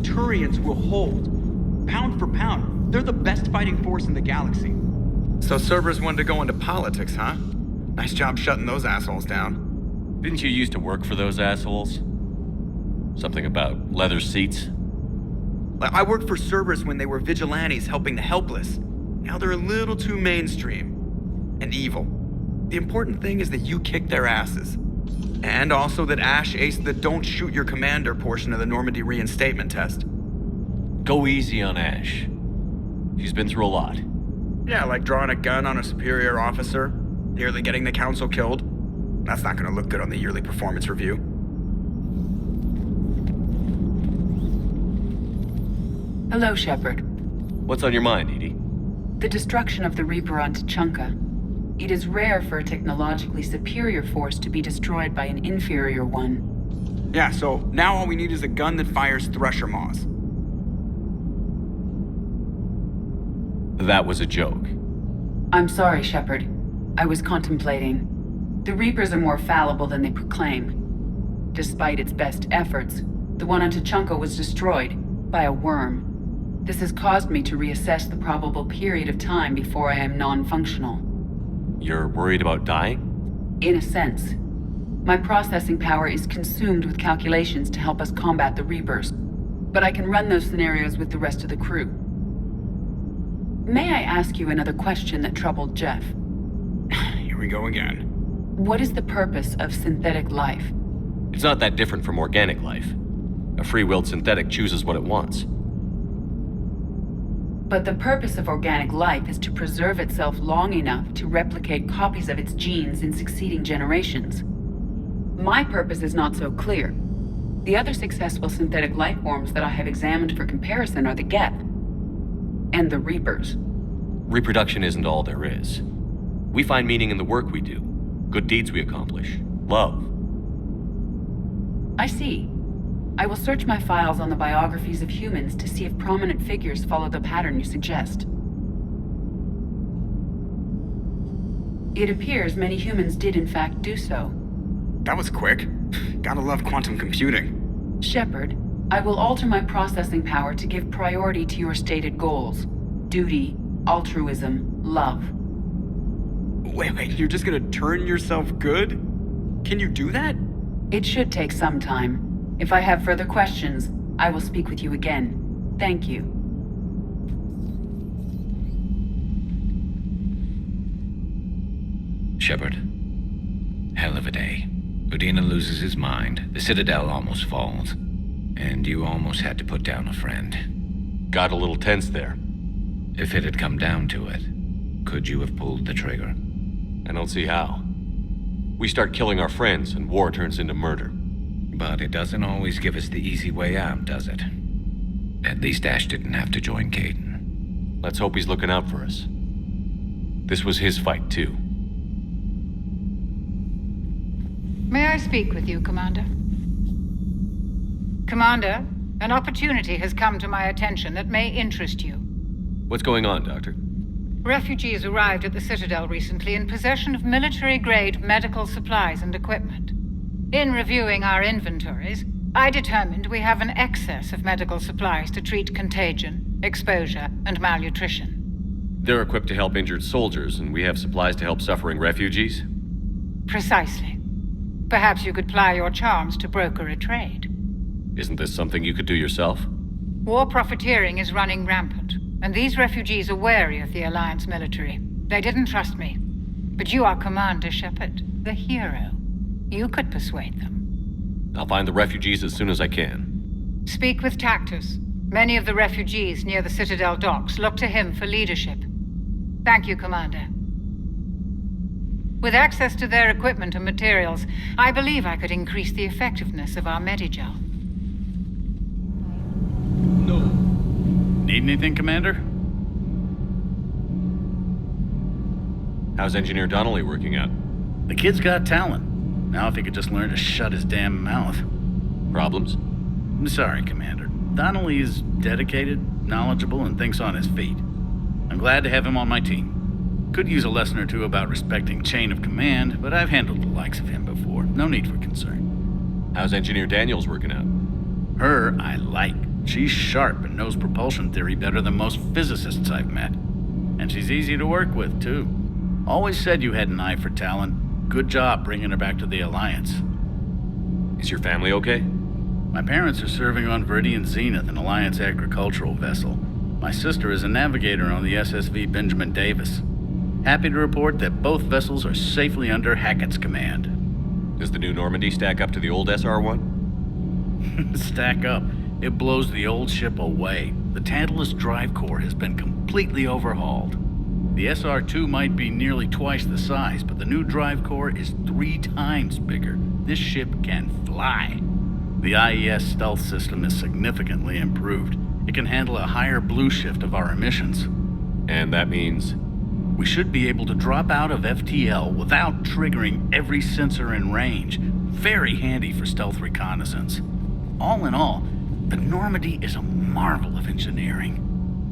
Turians will hold. Pound for pound, they're the best fighting force in the galaxy. So Cerberus wanted to go into politics, huh? Nice job shutting those assholes down. Didn't you used to work for those assholes? Something about leather seats? I worked for Cerberus when they were vigilantes helping the helpless. Now they're a little too mainstream. And evil. The important thing is that you kick their asses. And also that Ash aced the don't shoot your commander portion of the Normandy reinstatement test. Go easy on Ash. She's been through a lot. Yeah, like drawing a gun on a superior officer, nearly getting the council killed. That's not gonna look good on the yearly performance review. Hello, Shepard. What's on your mind, Edie? The destruction of the Reaper on Tuchanka. It is rare for a technologically superior force to be destroyed by an inferior one. Yeah, so now all we need is a gun that fires thresher maws. That was a joke. I'm sorry, Shepard. I was contemplating. The Reapers are more fallible than they proclaim. Despite its best efforts, the one on Tuchanka was destroyed by a worm. This has caused me to reassess the probable period of time before I am non-functional. You're worried about dying? In a sense. My processing power is consumed with calculations to help us combat the Reapers, but I can run those scenarios with the rest of the crew. May I ask you another question that troubled Jeff? Here we go again. What is the purpose of synthetic life? It's not that different from organic life. A free-willed synthetic chooses what it wants. But the purpose of organic life is to preserve itself long enough to replicate copies of its genes in succeeding generations. My purpose is not so clear. The other successful synthetic life forms that I have examined for comparison are the Geth and the Reapers. Reproduction isn't all there is. We find meaning in the work we do, good deeds we accomplish, love. I see. I will search my files on the biographies of humans to see if prominent figures follow the pattern you suggest. It appears many humans did in fact do so. That was quick. Gotta love quantum computing. Shepard, I will alter my processing power to give priority to your stated goals. Duty, altruism, love. Wait, you're just gonna turn yourself good? Can you do that? It should take some time. If I have further questions, I will speak with you again. Thank you. Shepard. Hell of a day. Udina loses his mind, the Citadel almost falls, and you almost had to put down a friend. Got a little tense there. If it had come down to it, could you have pulled the trigger? I don't see how. We start killing our friends and war turns into murder. But it doesn't always give us the easy way out, does it? At least Ash didn't have to join Caden. Let's hope he's looking out for us. This was his fight, too. May I speak with you, Commander? Commander, an opportunity has come to my attention that may interest you. What's going on, Doctor? Refugees arrived at the Citadel recently in possession of military-grade medical supplies and equipment. In reviewing our inventories, I determined we have an excess of medical supplies to treat contagion, exposure, and malnutrition. They're equipped to help injured soldiers, and we have supplies to help suffering refugees? Precisely. Perhaps you could ply your charms to broker a trade. Isn't this something you could do yourself? War profiteering is running rampant, and these refugees are wary of the Alliance military. They didn't trust me. But you are Commander Shepard, the hero. You could persuade them. I'll find the refugees as soon as I can. Speak with Tactus. Many of the refugees near the Citadel docks look to him for leadership. Thank you, Commander. With access to their equipment and materials, I believe I could increase the effectiveness of our Medigel. No. Need anything, Commander? How's Engineer Donnelly working out? The kid's got talent. Now if he could just learn to shut his damn mouth. Problems? I'm sorry, Commander. Donnelly is dedicated, knowledgeable, and thinks on his feet. I'm glad to have him on my team. Could use a lesson or two about respecting chain of command, but I've handled the likes of him before. No need for concern. How's Engineer Daniels working out? Her, I like. She's sharp and knows propulsion theory better than most physicists I've met. And she's easy to work with, too. Always said you had an eye for talent. Good job bringing her back to the Alliance. Is your family okay? My parents are serving on Viridian Zenith, an Alliance agricultural vessel. My sister is a navigator on the SSV Benjamin Davis. Happy to report that both vessels are safely under Hackett's command. Does the new Normandy stack up to the old SR-1? Stack up. It blows the old ship away. The Tantalus drive core has been completely overhauled. The SR-2 might be nearly twice the size, but the new drive core is 3 times bigger. This ship can fly. The IES stealth system is significantly improved. It can handle a higher blue shift of our emissions. And that means? We should be able to drop out of FTL without triggering every sensor in range. Very handy for stealth reconnaissance. All in all, the Normandy is a marvel of engineering.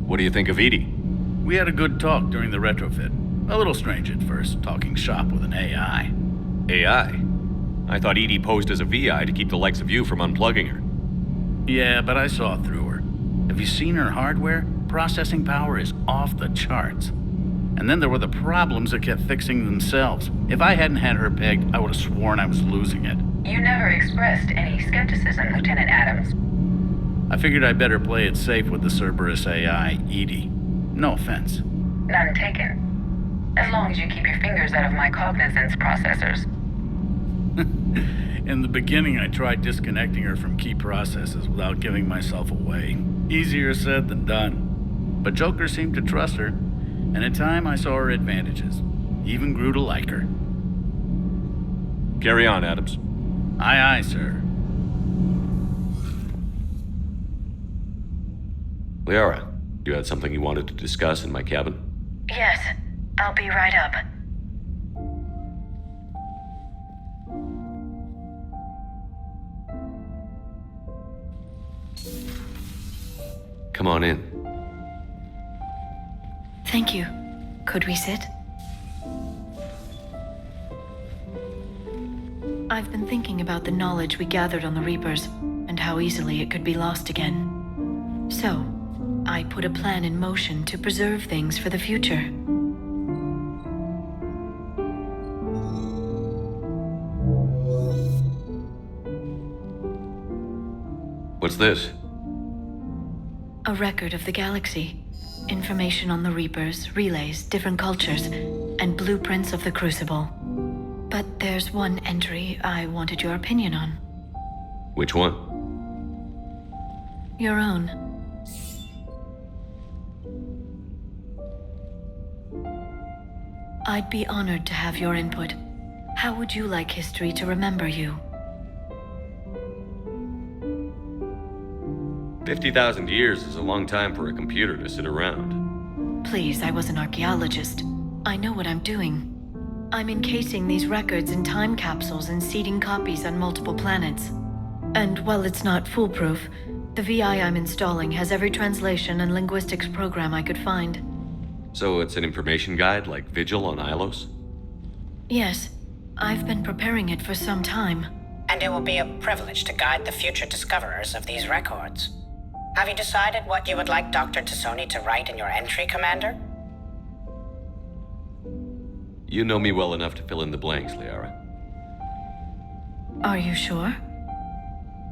What do you think of Edie? We had a good talk during the retrofit. A little strange at first, talking shop with an AI. AI? I thought Edie posed as a VI to keep the likes of you from unplugging her. Yeah, but I saw through her. Have you seen her hardware? Processing power is off the charts. And then there were the problems that kept fixing themselves. If I hadn't had her pegged, I would have sworn I was losing it. You never expressed any skepticism, Lieutenant Adams. I figured I'd better play it safe with the Cerberus AI, Edie. No offense. None taken. As long as you keep your fingers out of my cognizance processors. In the beginning, I tried disconnecting her from key processes without giving myself away. Easier said than done. But Joker seemed to trust her, and in time I saw her advantages. Even grew to like her. Carry on, Adams. Aye, aye, sir. Liara, you had something you wanted to discuss in my cabin? Yes, I'll be right up. Come on in. Thank you. Could we sit? I've been thinking about the knowledge we gathered on the Reapers, and how easily it could be lost again. So, I put a plan in motion to preserve things for the future. What's this? A record of the galaxy. Information on the Reapers, relays, different cultures, and blueprints of the Crucible. But there's one entry I wanted your opinion on. Which one? Your own. I'd be honored to have your input. How would you like history to remember you? 50,000 years is a long time for a computer to sit around. Please, I was an archaeologist. I know what I'm doing. I'm encasing these records in time capsules and seeding copies on multiple planets. And while it's not foolproof, the VI I'm installing has every translation and linguistics program I could find. So it's an information guide like Vigil on Ilos? Yes, I've been preparing it for some time. And it will be a privilege to guide the future discoverers of these records. Have you decided what you would like Dr. Tassoni to write in your entry, Commander? You know me well enough to fill in the blanks, Liara. Are you sure?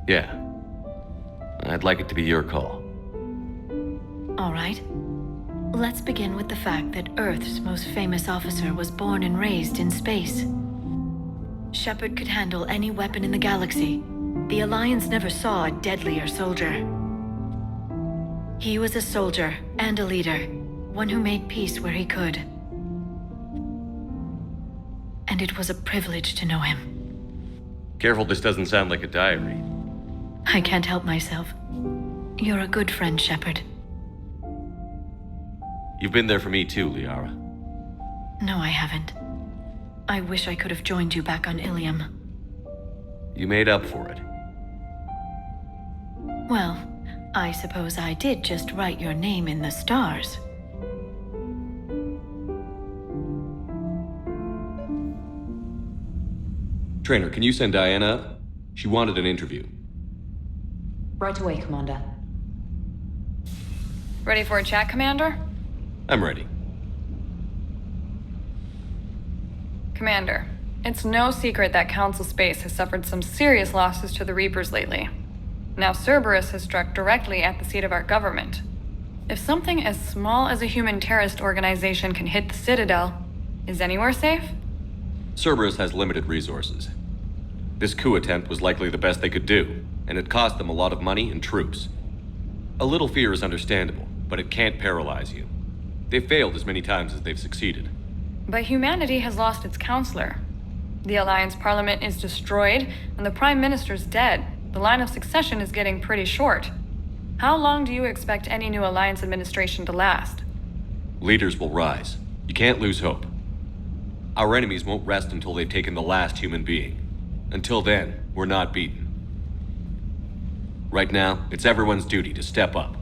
Yeah. I'd like it to be your call. All right. Let's begin with the fact that Earth's most famous officer was born and raised in space. Shepard could handle any weapon in the galaxy. The Alliance never saw a deadlier soldier. He was a soldier and a leader, one who made peace where he could. And it was a privilege to know him. Careful, this doesn't sound like a diary. I can't help myself. You're a good friend, Shepard. You've been there for me too, Liara. No, I haven't. I wish I could have joined you back on Ilium. You made up for it. Well, I suppose I did just write your name in the stars. Trainer, can you send Diana up? She wanted an interview. Right away, Commander. Ready for a chat, Commander? I'm ready. Commander, it's no secret that Council Space has suffered some serious losses to the Reapers lately. Now Cerberus has struck directly at the seat of our government. If something as small as a human terrorist organization can hit the Citadel, is anywhere safe? Cerberus has limited resources. This coup attempt was likely the best they could do, and it cost them a lot of money and troops. A little fear is understandable, but it can't paralyze you. They've failed as many times as they've succeeded. But humanity has lost its counselor. The Alliance Parliament is destroyed, and the Prime Minister's dead. The line of succession is getting pretty short. How long do you expect any new Alliance administration to last? Leaders will rise. You can't lose hope. Our enemies won't rest until they've taken the last human being. Until then, we're not beaten. Right now, it's everyone's duty to step up.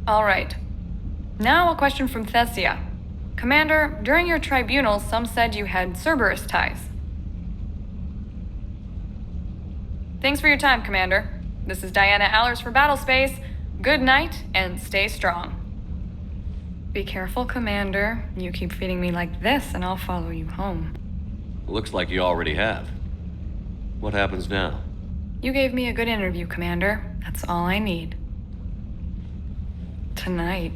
All right. Now a question from Thessia. Commander, during your tribunal, some said you had Cerberus ties. Thanks for your time, Commander. This is Diana Allers for Battlespace. Good night, and stay strong. Be careful, Commander. You keep feeding me like this, and I'll follow you home. Looks like you already have. What happens now? You gave me a good interview, Commander. That's all I need. Tonight.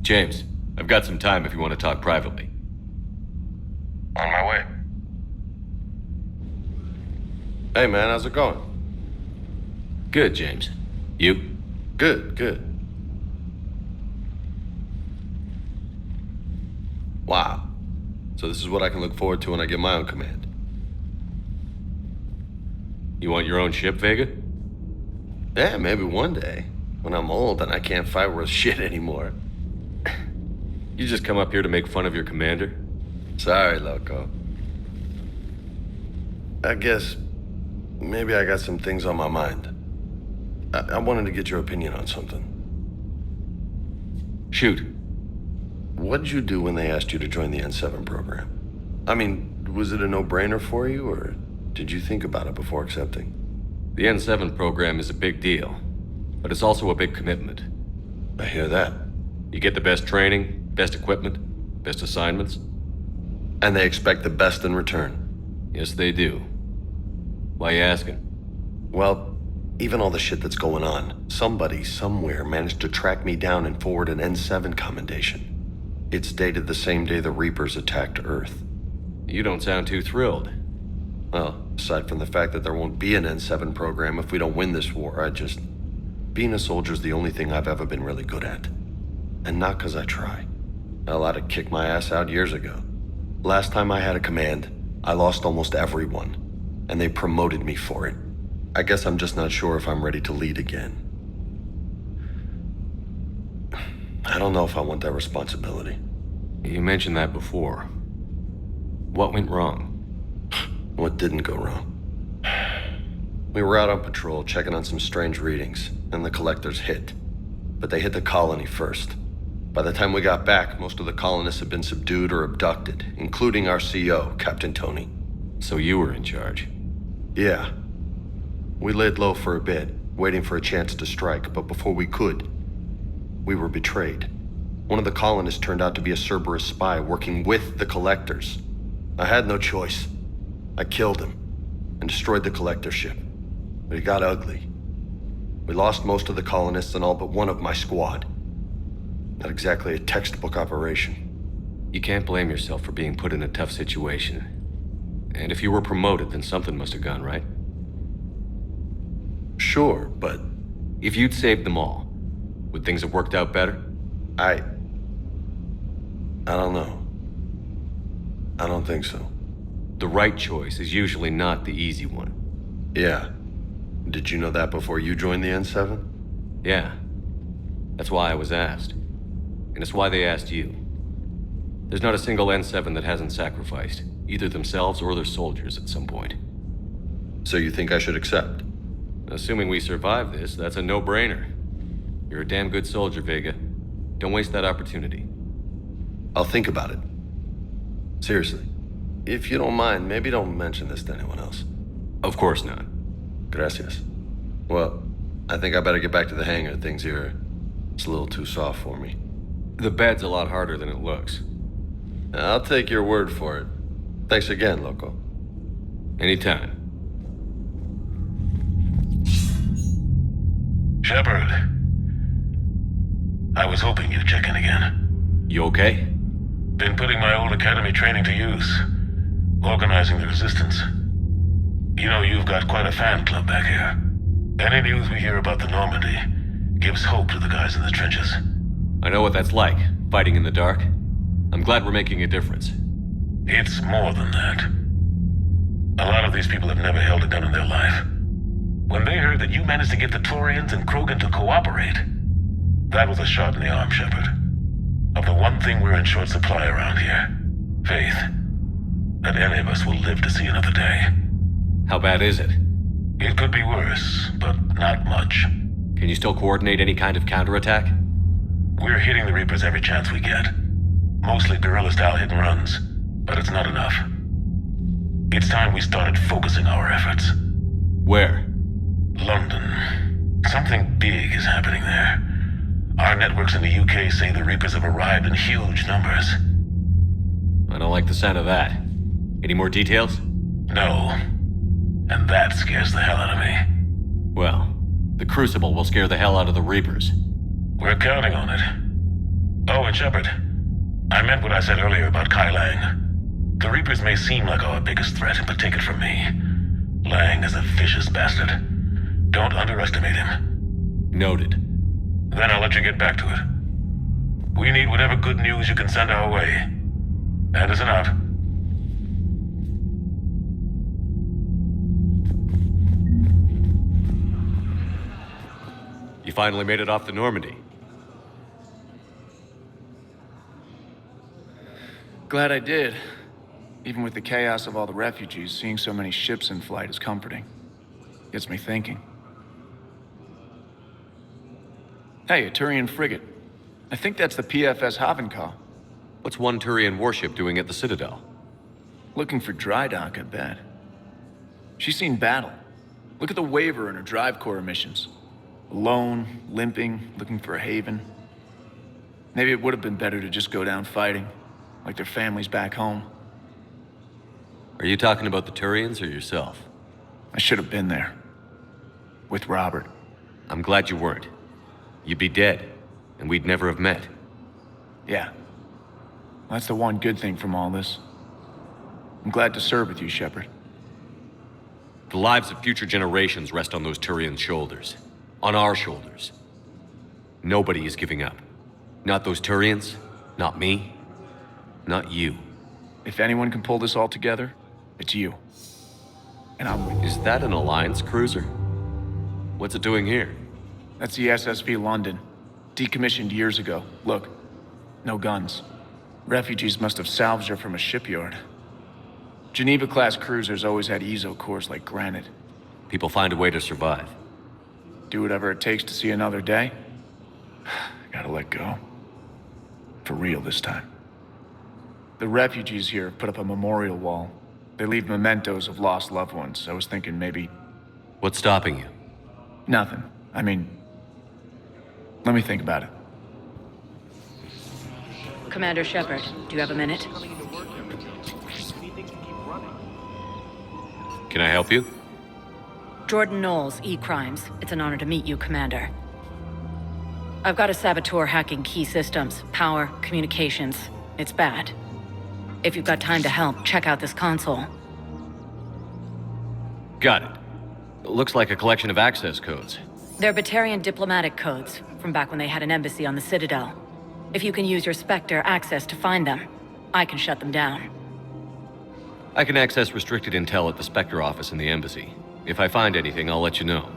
James, I've got some time if you want to talk privately. On my way. Hey man, how's it going? Good, James. You? Good. Wow. So this is what I can look forward to when I get my own command. You want your own ship, Vega? Yeah, maybe one day. When I'm old and I can't fight worth shit anymore. You just come up here to make fun of your commander? Sorry, loco. I guess maybe I got some things on my mind. I wanted to get your opinion on something. Shoot. What did you do when they asked you to join the N7 program? I mean, was it a no-brainer for you, or did you think about it before accepting? The N7 program is a big deal, but it's also a big commitment. I hear that. You get the best training, best equipment, best assignments. And they expect the best in return. Yes, they do. Why you asking? Well, even all the shit that's going on, somebody somewhere managed to track me down and forward an N7 commendation. It's dated the same day the Reapers attacked Earth. You don't sound too thrilled. Well, aside from the fact that there won't be an N7 program if we don't win this war, being a soldier's the only thing I've ever been really good at. And not 'cause I try. Hell, I'd have kicked my ass out years ago. Last time I had a command, I lost almost everyone, and they promoted me for it. I guess I'm just not sure if I'm ready to lead again. I don't know if I want that responsibility. You mentioned that before. What went wrong? What didn't go wrong? We were out on patrol, checking on some strange readings, and the collectors hit. But they hit the colony first. By the time we got back, most of the colonists had been subdued or abducted, including our CO, Captain Tony. So you were in charge? Yeah. We laid low for a bit, waiting for a chance to strike, but before we could, we were betrayed. One of the colonists turned out to be a Cerberus spy working with the collectors. I had no choice. I killed him and destroyed the collector ship. But it got ugly. We lost most of the colonists and all but one of my squad. Not exactly a textbook operation. You can't blame yourself for being put in a tough situation. And if you were promoted, then something must have gone right. Sure, but if you'd saved them all, would things have worked out better? I don't know. I don't think so. The right choice is usually not the easy one. Yeah. Did you know that before you joined the N7? Yeah. That's why I was asked. And it's why they asked you. There's not a single N7 that hasn't sacrificed, either themselves or their soldiers at some point. So you think I should accept? Assuming we survive this, that's a no-brainer. You're a damn good soldier, Vega. Don't waste that opportunity. I'll think about it. Seriously. If you don't mind, maybe don't mention this to anyone else. Of course not. Gracias. Well, I think I better get back to the hangar. Things here, it's a little too soft for me. The bed's a lot harder than it looks. I'll take your word for it. Thanks again, Loco. Anytime. Shepard. I was hoping you'd check in again. You okay? Been putting my old academy training to use. Organizing the resistance. You know, you've got quite a fan club back here. Any news we hear about the Normandy gives hope to the guys in the trenches. I know what that's like, fighting in the dark. I'm glad we're making a difference. It's more than that. A lot of these people have never held a gun in their life. When they heard that you managed to get the Torians and Krogan to cooperate, that was a shot in the arm, Shepard. Of the one thing we're in short supply around here, faith. That any of us will live to see another day. How bad is it? It could be worse, but not much. Can you still coordinate any kind of counterattack? We're hitting the Reapers every chance we get. Mostly guerrilla-style hit-and-runs, but it's not enough. It's time we started focusing our efforts. Where? London. Something big is happening there. Our networks in the UK say the Reapers have arrived in huge numbers. I don't like the sound of that. Any more details? No. And that scares the hell out of me. Well, the Crucible will scare the hell out of the Reapers. We're counting on it. Oh, and Shepard, I meant what I said earlier about Kai Lang. The Reapers may seem like our biggest threat, but take it from me. Lang is a vicious bastard. Don't underestimate him. Noted. Then I'll let you get back to it. We need whatever good news you can send our way. Anderson out. You finally made it off the Normandy. Glad I did. Even with the chaos of all the refugees, seeing so many ships in flight is comforting. Gets me thinking. Hey, a Turian frigate. I think that's the PFS Havenkaw. What's one Turian warship doing at the Citadel? Looking for dry dock, I bet. She's seen battle. Look at the waiver in her drive core missions. Alone, limping, looking for a haven. Maybe it would have been better to just go down fighting, like their families back home. Are you talking about the Turians or yourself? I should have been there. With Robert. I'm glad you weren't. You'd be dead, and we'd never have met. Yeah. That's the one good thing from all this. I'm glad to serve with you, Shepard. The lives of future generations rest on those Turians' shoulders. On our shoulders. Nobody is giving up. Not those Turians, not me, not you. If anyone can pull this all together, it's you. And I'm with you. Is that an Alliance cruiser? What's it doing here? That's the SSV London. Decommissioned years ago. Look, no guns. Refugees must have salvaged her from a shipyard. Geneva-class cruisers always had EZO cores like granite. People find a way to survive. Do whatever it takes to see another day. Gotta let go. For real this time. The refugees here have put up a memorial wall. They leave mementos of lost loved ones. I was thinking maybe... What's stopping you? Nothing. I mean... Let me think about it. Commander Shepard, do you have a minute? Can I help you? Jordan Knowles, E-Crimes. It's an honor to meet you, Commander. I've got a saboteur hacking key systems, power, communications. It's bad. If you've got time to help, check out this console. Got it. Looks like a collection of access codes. They're Batarian diplomatic codes, from back when they had an embassy on the Citadel. If you can use your Spectre access to find them, I can shut them down. I can access restricted intel at the Spectre office in the embassy. If I find anything, I'll let you know.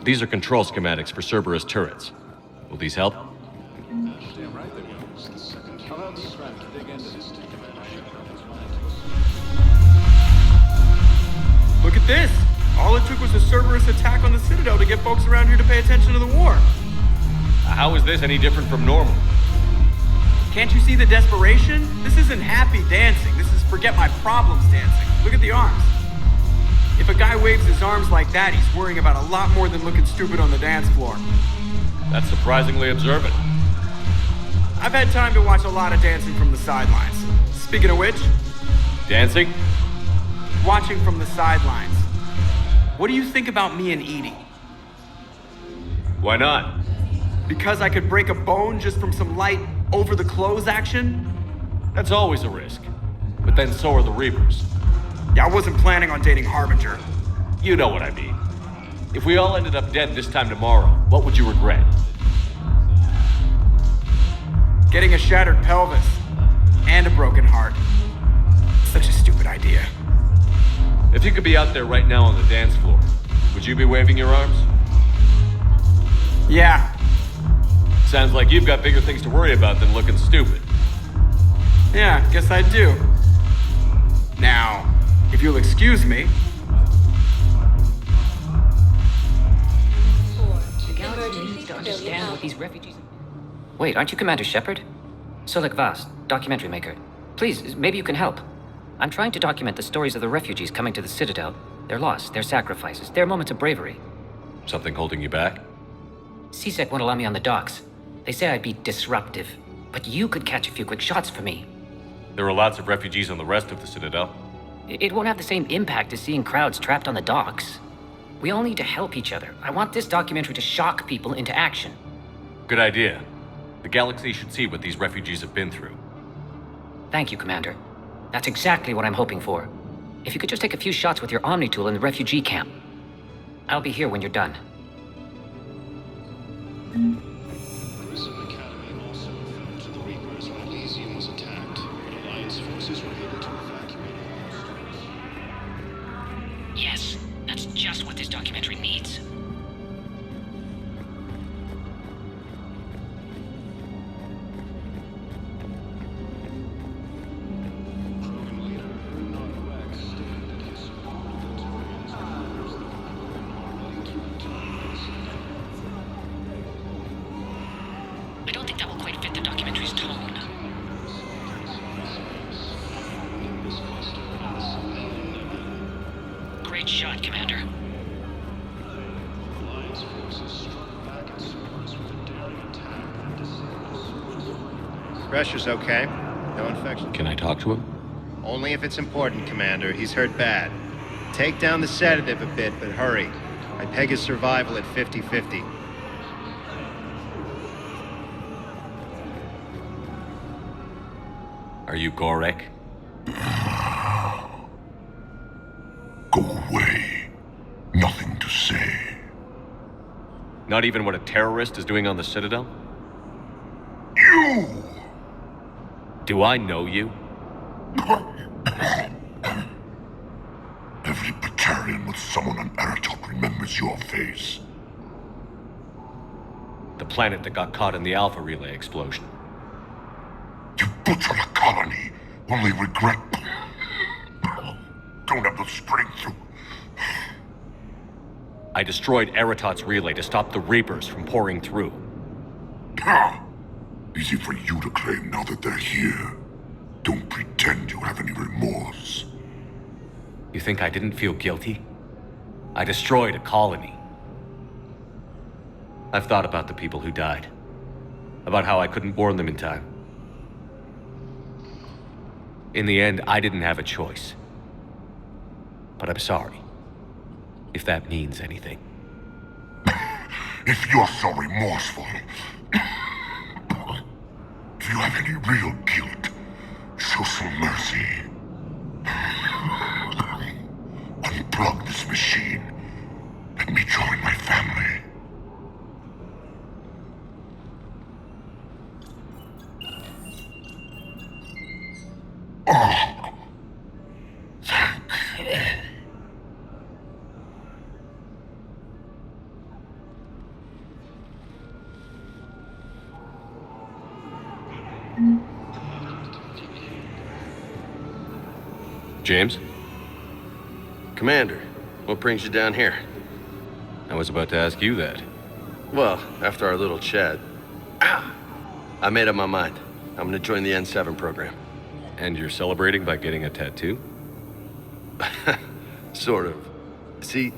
These are control schematics for Cerberus turrets. Will these help? Look at this! All it took was a Cerberus attack on the Citadel to get folks around here to pay attention to the war. How is this any different from normal? Can't you see the desperation? This isn't happy dancing. This is forget my problems dancing. Look at the arms. If a guy waves his arms like that, he's worrying about a lot more than looking stupid on the dance floor. That's surprisingly observant. I've had time to watch a lot of dancing from the sidelines. Speaking of which, Dancing? watching from the sidelines. What do you think about me and Edie? Why not? Because I could break a bone just from some light over-the-clothes action? That's always a risk. But then so are the Reapers. Yeah, I wasn't planning on dating Harbinger. You know what I mean. If we all ended up dead this time tomorrow, what would you regret? Getting a shattered pelvis and a broken heart. Such a stupid idea. If you could be out there right now on the dance floor, would you be waving your arms? Yeah. Sounds like you've got bigger things to worry about than looking stupid. Yeah, guess I do. Now, if you'll excuse me. The galaxy needs to understand what these refugees... Wait, aren't you Commander Shepard? Solik Vast, documentary maker. Please, maybe you can help. I'm trying to document the stories of the refugees coming to the Citadel. Their loss, their sacrifices, their moments of bravery. Something holding you back? CSEC won't allow me on the docks. They say I'd be disruptive. But you could catch a few quick shots for me. There are lots of refugees on the rest of the Citadel. It won't have the same impact as seeing crowds trapped on the docks. We all need to help each other. I want this documentary to shock people into action. Good idea. The galaxy should see what these refugees have been through. Thank you, Commander. That's exactly what I'm hoping for. If you could just take a few shots with your Omni tool in the refugee camp. I'll be here when you're done. Yes, that's just what this documentary needs. I don't think that will quite fit the documentary's tone. Great shot, Commander. Pressure's okay. No infection. Can I talk to him? Only if it's important, Commander. He's hurt bad. Take down the sedative a bit, but hurry. I peg his survival at 50-50. Are you Gorek? Go away. Nothing to say. Not even what a terrorist is doing on the Citadel? You! Do I know you? Every battalion with someone on Aratok remembers your face. The planet that got caught in the Alpha Relay explosion. You butchered a colony, only regret. Don't have the strength to... I destroyed Eratot's relay to stop the Reapers from pouring through. Easy for you to claim now that they're here. Don't pretend you have any remorse. You think I didn't feel guilty? I destroyed a colony. I've thought about the people who died. About how I couldn't warn them in time. In the end, I didn't have a choice. But I'm sorry. If that means anything. If you're so remorseful, do you have any real guilt? Show some mercy. Unplug this machine. Let me join my family. Oh. Thank you. James? Commander, What brings you down here? I was about to ask you that. Well, after our little chat, I made up my mind. I'm gonna join the N7 program. And you're celebrating by getting a tattoo? Sort of. See,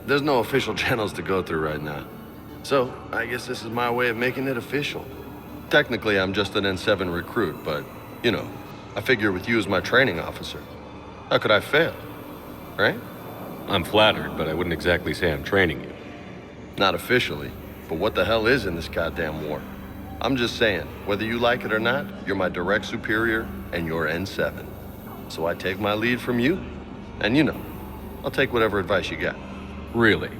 there's no official channels to go through right now. So, I guess this is my way of making it official. Technically, I'm just an N7 recruit, but, you know, I figure with you as my training officer, how could I fail? Right? I'm flattered, but I wouldn't exactly say I'm training you. Not officially, but what the hell is in this goddamn war? I'm just saying, whether you like it or not, you're my direct superior, and you're N7. So I take my lead from you, and you know, I'll take whatever advice you got. Really?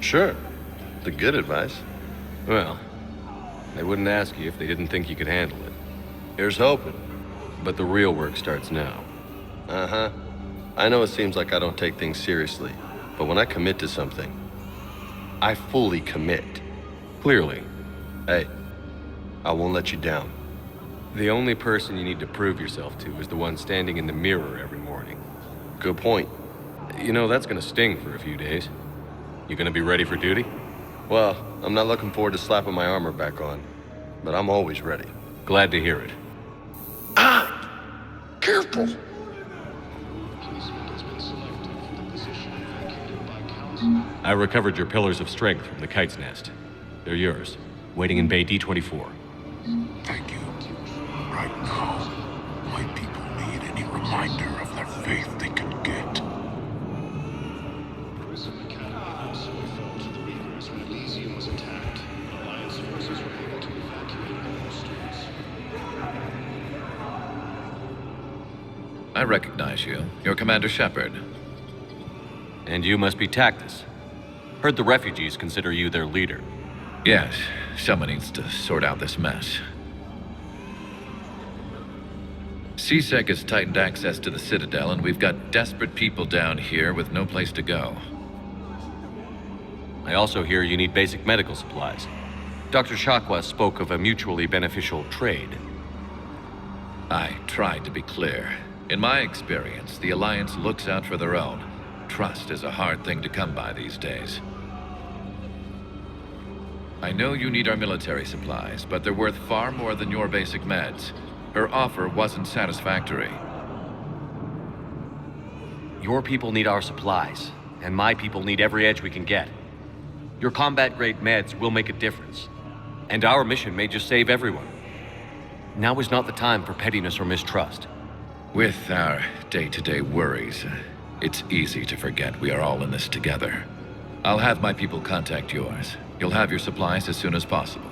Sure. The good advice. Well, they wouldn't ask you if they didn't think you could handle it. Here's hoping. But the real work starts now. Uh-huh. I know it seems like I don't take things seriously, but when I commit to something, I fully commit. Clearly. Hey, I won't let you down. The only person you need to prove yourself to is the one standing in the mirror every morning. Good point. You know, that's gonna sting for a few days. You gonna be ready for duty? Well, I'm not looking forward to slapping my armor back on, but I'm always ready. Glad to hear it. Careful! I recovered your pillars of strength from the kite's nest. They're yours, waiting in Bay D24. Thank you. Right now, my people need any reminder of their faith they can get. I recognize you. You're Commander Shepard. And you must be Tactus. Heard the refugees consider you their leader. Yes, someone needs to sort out this mess. CSEC has tightened access to the Citadel, and we've got desperate people down here with no place to go. I also hear you need basic medical supplies. Dr. Shakwa spoke of a mutually beneficial trade. I tried to be clear. In my experience, the Alliance looks out for their own. Trust is a hard thing to come by these days. I know you need our military supplies, but they're worth far more than your basic meds. Her offer wasn't satisfactory. Your people need our supplies, and my people need every edge we can get. Your combat-grade meds will make a difference, and our mission may just save everyone. Now is not the time for pettiness or mistrust. With our day-to-day worries, it's easy to forget we are all in this together. I'll have my people contact yours. You'll have your supplies as soon as possible.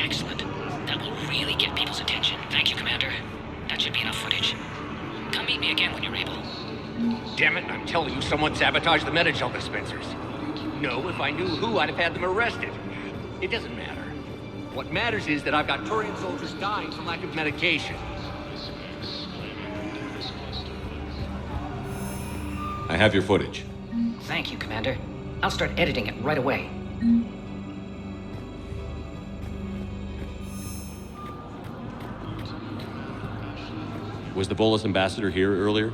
Excellent. That will really get people's attention. Thank you, Commander. That should be enough footage. Come meet me again when you're able. Damn it, I'm telling you, someone sabotaged the Metagel dispensers. No, if I knew who, I'd have had them arrested. It doesn't matter. What matters is that I've got Turian soldiers dying from lack of medication. I have your footage. Thank you, Commander. I'll start editing it right away. Was the Volus ambassador here earlier?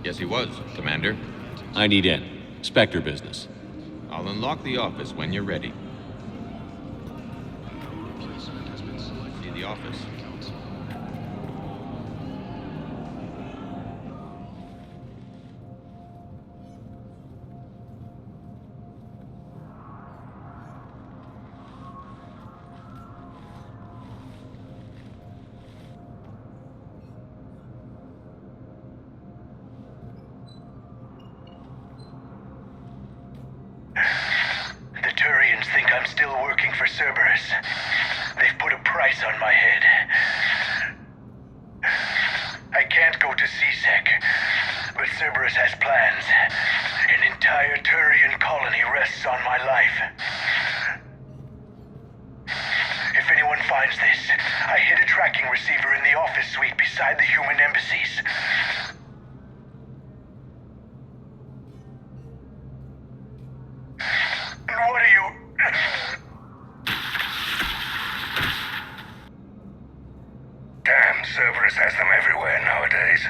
Yes, he was, Commander. I need in. Spectre business. I'll unlock the office when you're ready. See the office. The Turians think I'm still working for Cerberus. They've put a price on my head. I can't go to CSEC, but Cerberus has plans. An entire Turian colony rests on my life. If anyone finds this, I hid a tracking receiver in the office suite beside the human embassies. What are you... Cerberus has them everywhere nowadays.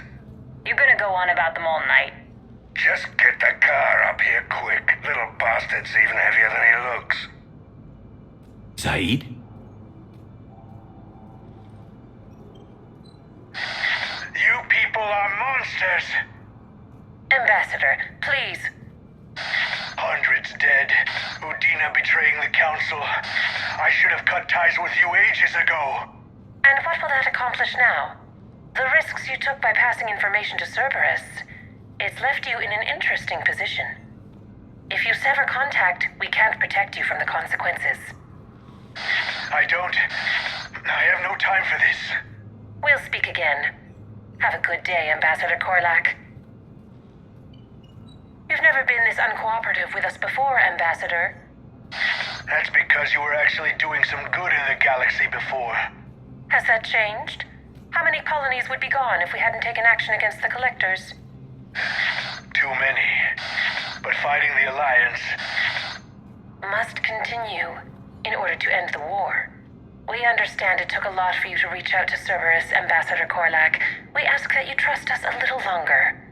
You gonna go on about them all night? Just get the car up here quick. Little bastard's even heavier than he looks. Zaid? You people are monsters. Ambassador, please. Hundreds dead. Udina betraying the council. I should have cut ties with you ages ago. And what will that accomplish now? The risks you took by passing information to Cerberus. It's left you in an interesting position. If you sever contact, we can't protect you from the consequences. I have no time for this. We'll speak again. Have a good day, Ambassador Korlak. You've never been this uncooperative with us before, Ambassador. That's because you were actually doing some good in the galaxy before. Has that changed? How many colonies would be gone if we hadn't taken action against the Collectors? Too many. But fighting the Alliance must continue in order to end the war. We understand it took a lot for you to reach out to Cerberus, Ambassador Korlak. We ask that you trust us a little longer.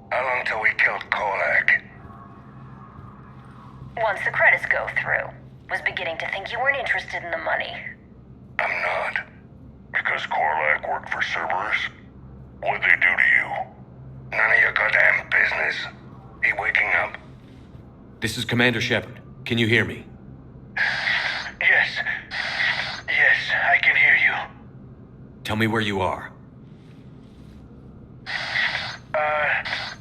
How long till we killed Korlak? Once the credits go through. Was beginning to think you weren't interested in the money. I'm not. Because Korlak worked for Cerberus? What'd they do to you? None of your goddamn business. He waking up? This is Commander Shepard. Can you hear me? Yes. Yes, I can hear you. Tell me where you are.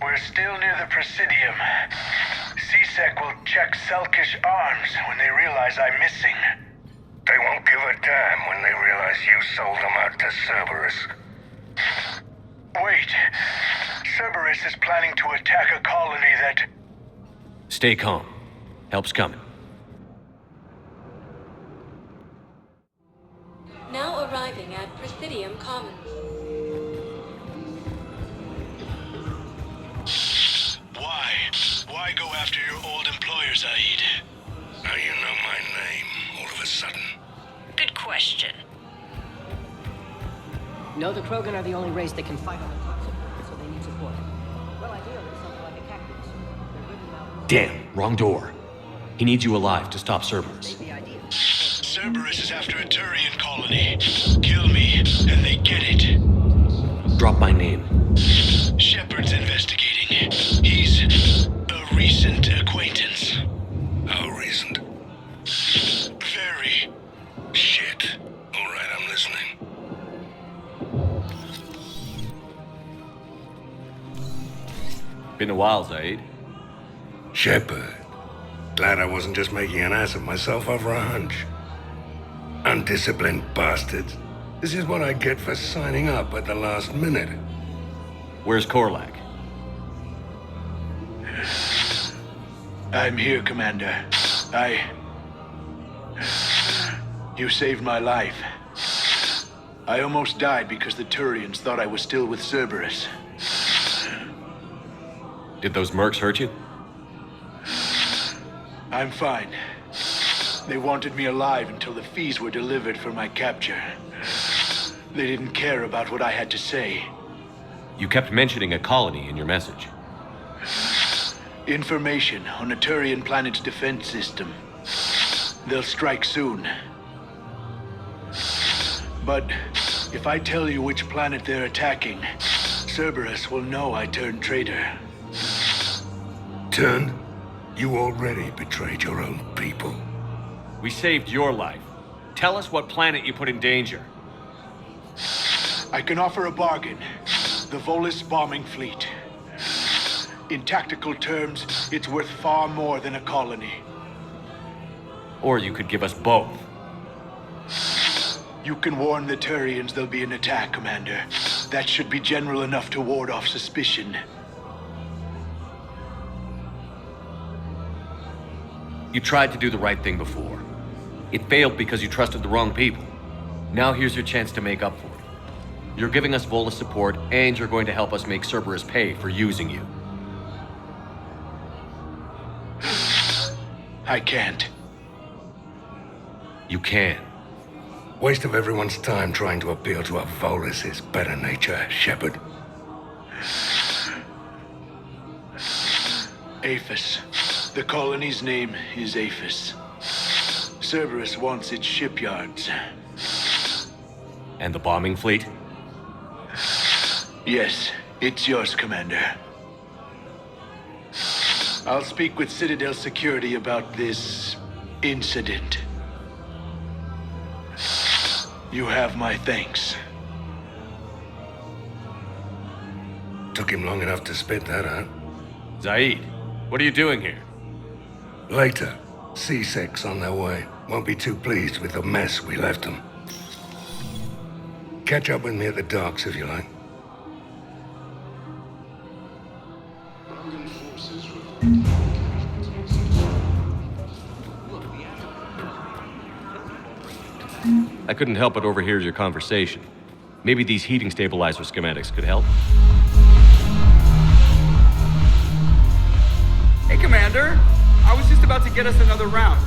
We're still near the Presidium. CSEC will check Selkish arms when they realize I'm missing. They won't give a damn when they realize you sold them out to Cerberus. Wait. Cerberus is planning to attack a colony that... Stay calm. Help's coming. Now arriving at Presidium Commons. Why go after your old employer, Zaid? Now you know my name, all of a sudden. Good question. No, the Krogan are the only race that can fight on the continent, so they need support. Well, ideally, something like a cactus. They're living out... Damn, wrong door. He needs you alive to stop Cerberus. Cerberus is after a Turian colony. Kill me, and they get it. Drop my name. Shepard's investigating. He's a recent acquaintance. How recent? Very. Shit. All right, I'm listening. Been a while, Zaid. Shepard. Glad I wasn't just making an ass of myself over a hunch. Undisciplined bastards. This is what I get for signing up at the last minute. Where's Korlak? I'm here, Commander. You saved my life. I almost died because the Turians thought I was still with Cerberus. Did those mercs hurt you? I'm fine. They wanted me alive until the fees were delivered for my capture. They didn't care about what I had to say. You kept mentioning a colony in your message. Information on a Turian planet's defense system. They'll strike soon. But if I tell you which planet they're attacking, Cerberus will know I turned traitor. Turned? You already betrayed your own people. We saved your life. Tell us what planet you put in danger. I can offer a bargain. The Volus bombing fleet. In tactical terms, it's worth far more than a colony. Or you could give us both. You can warn the Turians there'll be an attack, Commander. That should be general enough to ward off suspicion. You tried to do the right thing before. It failed because you trusted the wrong people. Now here's your chance to make up for it. You're giving us Volus support, and you're going to help us make Cerberus pay for using you. I can't. You can. Waste of everyone's time trying to appeal to a Volus' better nature, Shepard. Aphis. The colony's name is Aphis. Cerberus wants its shipyards. And the bombing fleet? Yes, it's yours, Commander. I'll speak with Citadel Security about this incident. You have my thanks. Took him long enough to spit that out. Zaid, what are you doing here? Later, C-Sec's on their way. Won't be too pleased with the mess we left them. Catch up with me at the docks if you like. I couldn't help but overhear your conversation. Maybe these heating stabilizer schematics could help? Hey, Commander. I was just about to get us another round.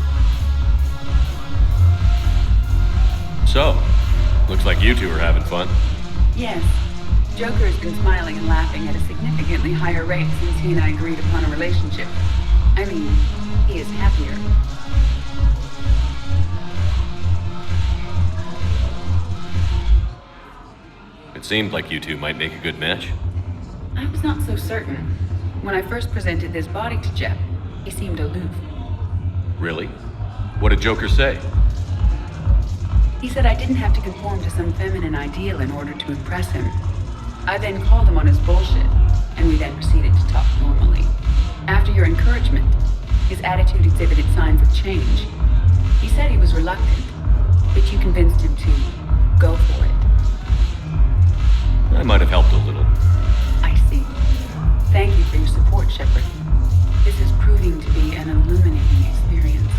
So, looks like you two are having fun. Yes. Joker has been smiling and laughing at a significantly higher rate since he and I agreed upon a relationship. I mean, he is happier. It seemed like you two might make a good match. I was not so certain. When I first presented this body to Jeff, he seemed aloof. Really? What did Joker say? He said I didn't have to conform to some feminine ideal in order to impress him. I then called him on his bullshit, and we then proceeded to talk normally. After your encouragement, his attitude exhibited signs of change. He said he was reluctant, but you convinced him to go for it. I might have helped a little. I see. Thank you for your support, Shepard. This is proving to be an illuminating experience.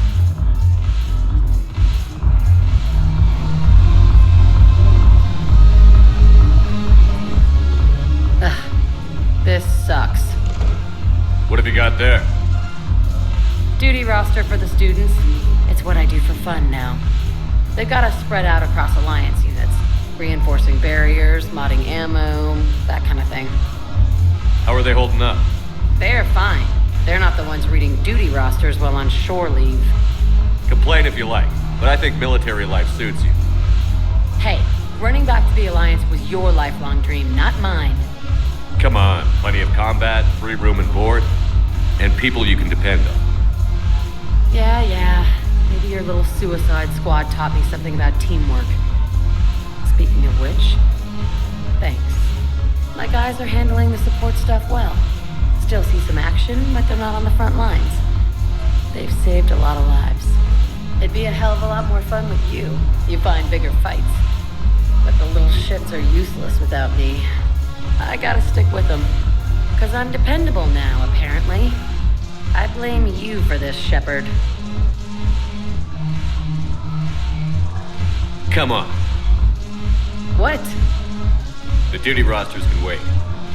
Ugh. This sucks. What have you got there? Duty roster for the students. It's what I do for fun now. They've got us spread out across Alliance units. Reinforcing barriers, modding ammo, that kind of thing. How are they holding up? They're fine. They're not the ones reading duty rosters while on shore leave. Complain if you like, but I think military life suits you. Hey, running back to the Alliance was your lifelong dream, not mine. Come on, plenty of combat, free room and board, and people you can depend on. Yeah. Maybe your little suicide squad taught me something about teamwork. Speaking of which, thanks. My guys are handling the support stuff well. Still see some action, but they're not on the front lines. They've saved a lot of lives. It'd be a hell of a lot more fun with you. You find bigger fights. But the little shits are useless without me. I gotta stick with them. 'Cause I'm dependable now, apparently. I blame you for this, Shepard. Come on. What? The duty rosters can wait.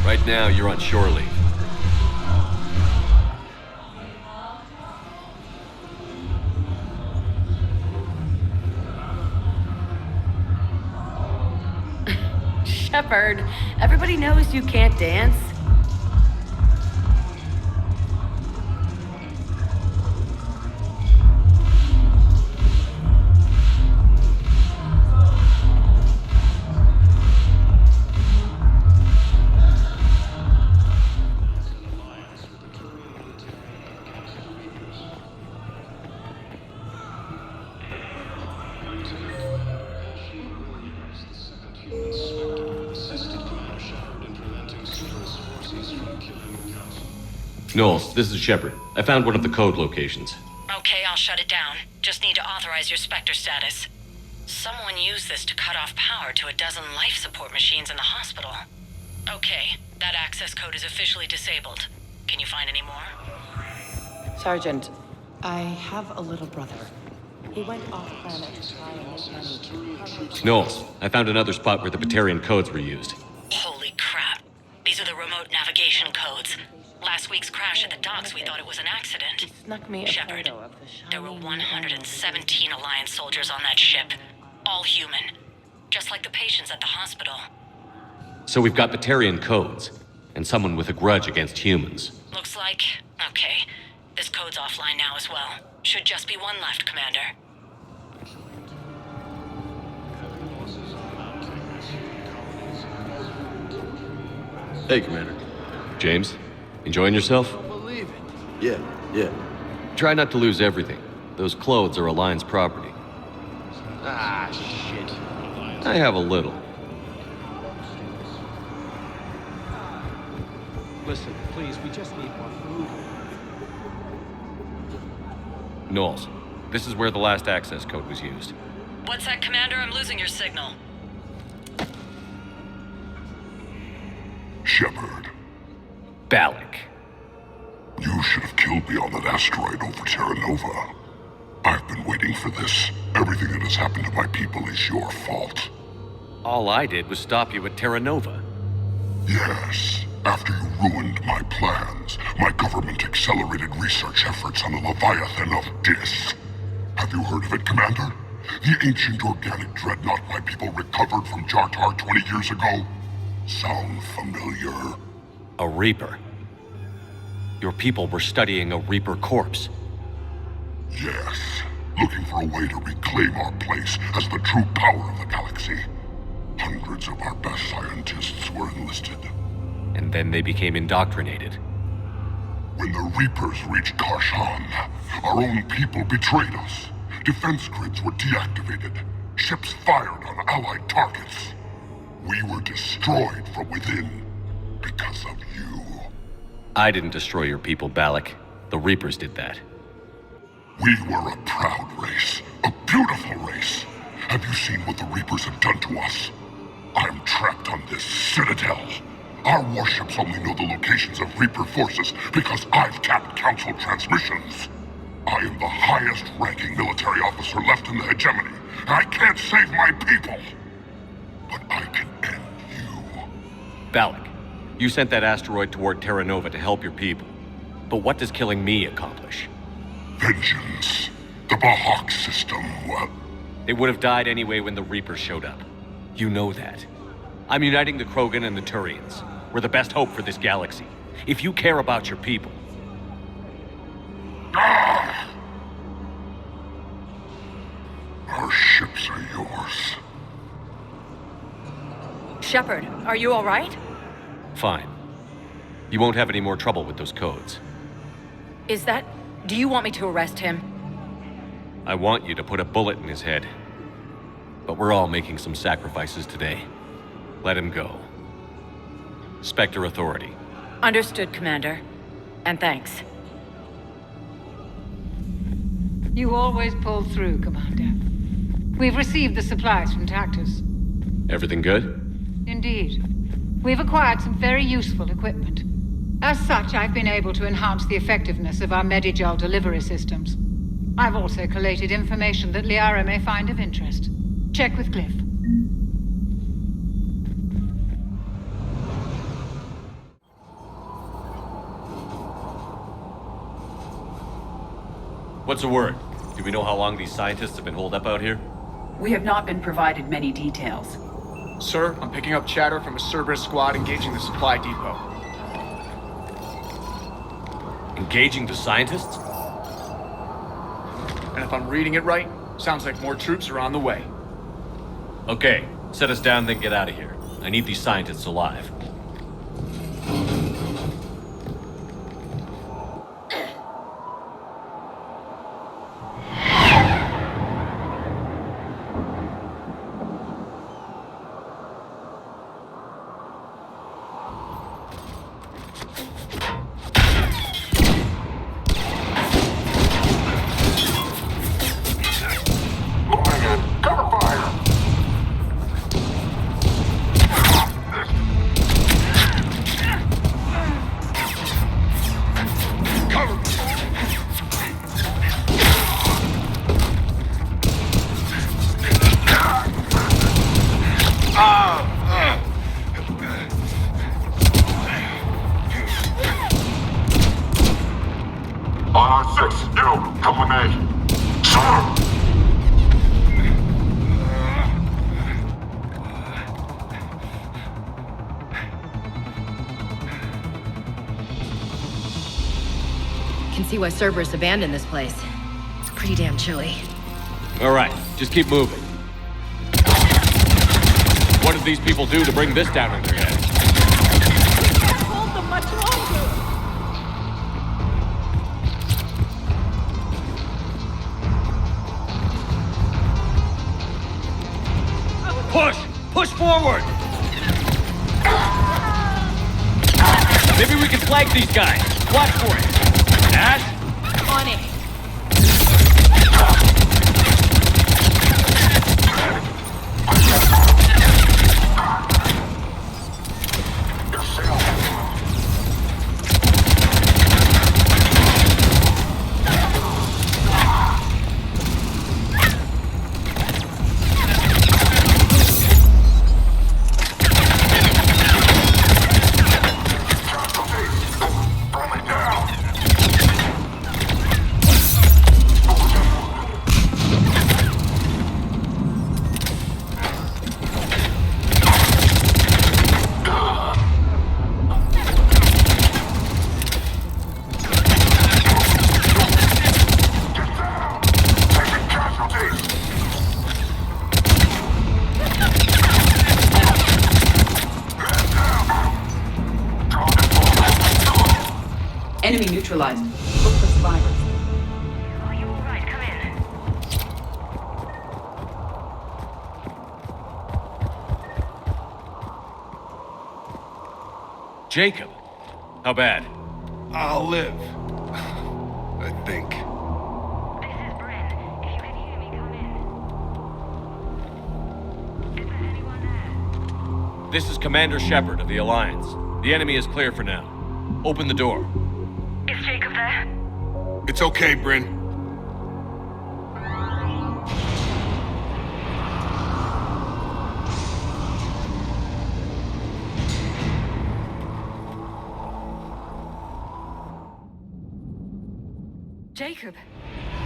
Right now, you're on shore leave. Shepard, everybody knows you can't dance. Knowles, this is Shepard. I found one of the code locations. Okay, I'll shut it down. Just need to authorize your Spectre status. Someone used this to cut off power to a dozen life support machines in the hospital. Okay, that access code is officially disabled. Can you find any more? Sergeant, I have a little brother. He went off-planet to try and make money. Knowles, I found another spot where the Batarian codes were used. Holy crap. These are the remote navigation codes. Last week's crash at the docks, we thought it was an accident. Snuck me a Shepard, photo of the shiny there were 117 Alliance soldiers on that ship. All human. Just like the patients at the hospital. So we've got Batarian codes, and someone with a grudge against humans. Looks like... Okay. This code's offline now as well. Should just be one left, Commander. Hey, Commander. James, enjoying yourself? Believe it. Yeah. Try not to lose everything. Those clothes are Alliance property. Ah, shit. I have a little. Listen, please, we just need more food. Knowles, this is where the last access code was used. What's that, Commander? I'm losing your signal. Shepard. Balak. You should have killed me on that asteroid over Terra Nova. I've been waiting for this. Everything that has happened to my people is your fault. All I did was stop you at Terra Nova. Yes. After you ruined my plans, my government accelerated research efforts on the Leviathan of Dis. Have you heard of it, Commander? The ancient organic dreadnought my people recovered from Jartar 20 years ago? Sound familiar? A Reaper. Your people were studying a Reaper corpse. Yes. Looking for a way to reclaim our place as the true power of the galaxy. Hundreds of our best scientists were enlisted. And then they became indoctrinated. When the Reapers reached Karshan, our own people betrayed us. Defense grids were deactivated. Ships fired on Allied targets. We were destroyed from within because of you. I didn't destroy your people, Balak. The Reapers did that. We were a proud race. A beautiful race. Have you seen what the Reapers have done to us? I'm trapped on this citadel. Our warships only know the locations of Reaper forces because I've tapped Council transmissions. I am the highest-ranking military officer left in the hegemony. I can't save my people. But I can end you. Balak, you sent that asteroid toward Terra Nova to help your people. But what does killing me accomplish? Vengeance. The Bahak system, well... They would have died anyway when the Reapers showed up. You know that. I'm uniting the Krogan and the Turians. We're the best hope for this galaxy. If you care about your people... Ah! Our ships are yours. Shepard, are you all right? Fine. You won't have any more trouble with those codes. Is that... Do you want me to arrest him? I want you to put a bullet in his head. But we're all making some sacrifices today. Let him go. Spectre Authority. Understood, Commander. And thanks. You always pull through, Commander. We've received the supplies from Tactus. Everything good? Indeed. We've acquired some very useful equipment. As such, I've been able to enhance the effectiveness of our Medigel delivery systems. I've also collated information that Liara may find of interest. Check with Glyph. What's the word? Do we know how long these scientists have been holed up out here? We have not been provided many details. Sir, I'm picking up chatter from a Cerberus squad engaging the supply depot. Engaging the scientists? And if I'm reading it right, sounds like more troops are on the way. Okay, set us down, then get out of here. I need these scientists alive. see why Cerberus abandoned this place. It's pretty damn chilly. All right, just keep moving. What did these people do to bring this down on their heads? We can't hold them much longer! Push! Push forward! Maybe we can flank these guys. Watch for it. Ash? On it. Enemy neutralized. Look for survivors. Are you alright? Come in. Jacob. How bad? I'll live. I think. This is Bryn. If you can hear me, come in. Is there anyone there? This is Commander Shepard of the Alliance. The enemy is clear for now. Open the door. Is Jacob there? It's okay, Bryn. Jacob.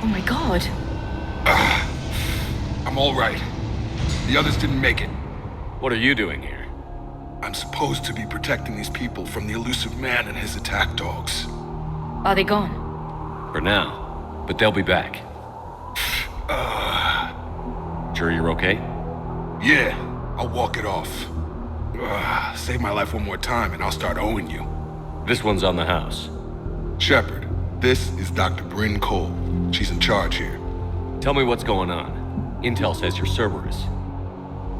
Oh my god. I'm all right. The others didn't make it. What are you doing here? I'm supposed to be protecting these people from the elusive man and his attack dogs. Are they gone? For now. But they'll be back. Sure you're okay? Yeah, I'll walk it off. Save my life one more time and I'll start owing you. This one's on the house. Shepard, this is Dr. Bryn Cole. She's in charge here. Tell me what's going on. Intel says you're Cerberus.